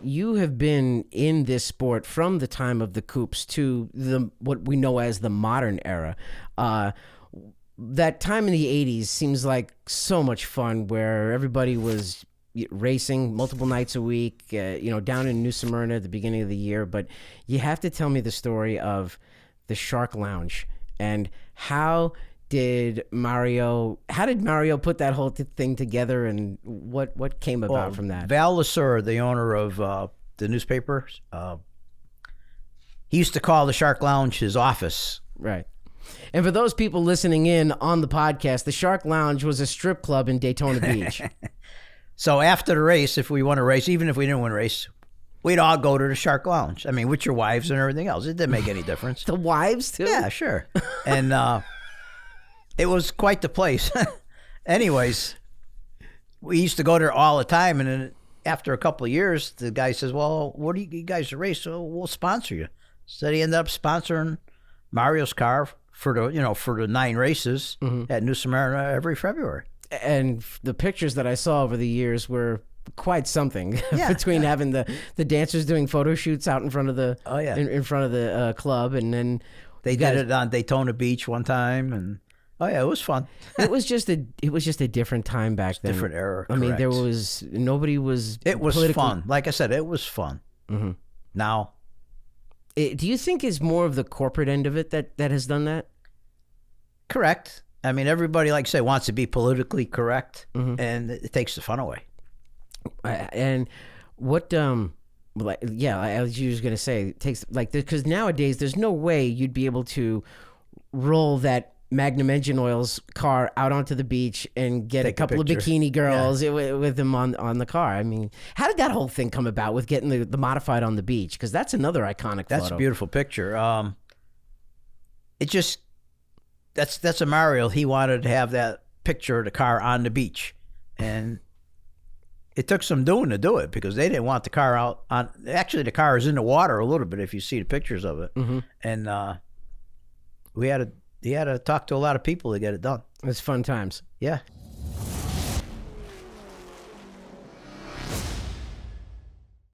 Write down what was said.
you have been in this sport from the time of the coupes to what we know as the modern era. That time in the 80s seems like so much fun, where everybody was racing multiple nights a week, down in New Smyrna at the beginning of the year. But you have to tell me the story of the Shark Lounge, and how did Mario put that whole thing together, and what came about from that? Val Lasur, the owner of the newspaper, he used to call the Shark Lounge his office. Right. And for those people listening in on the podcast, the Shark Lounge was a strip club in Daytona Beach. So after the race, if we won a race, even if we didn't win a race, we'd all go to the Shark Lounge. I mean, with your wives and everything else. It didn't make any difference. The wives, too? Yeah, sure. And it was quite the place. Anyways, we used to go there all the time. And then after a couple of years, the guy says, well, what do you guys race? So we'll sponsor you. So he ended up sponsoring Mario's car for the 9 races at New Smyrna every February. And the pictures that I saw over the years were quite something. Between having the dancers doing photo shoots out in front of the in front of the club, and then they did it on Daytona Beach one time, and it was fun. it was just a different time back then. Different era. I mean, there was nobody was. It was fun. Like I said, it was fun. Mm-hmm. Now, do you think it's more of the corporate end of it that has done that? Correct. I mean, everybody, like I say, wants to be politically correct, and it takes the fun away. And what, as you was going to say, it takes, because nowadays there's no way you'd be able to roll that Magnum Engine Oil's car out onto the beach and get a couple of bikini girls with them on the car. I mean, how did that whole thing come about with getting the modified on the beach? Because that's another iconic photo. That's a beautiful picture. That's a Mario. He wanted to have that picture of the car on the beach, and it took some doing to do it, because they didn't want the car out on. Actually, the car is in the water a little bit if you see the pictures of it, and he had to talk to a lot of people to get it done. It's fun times. Yeah.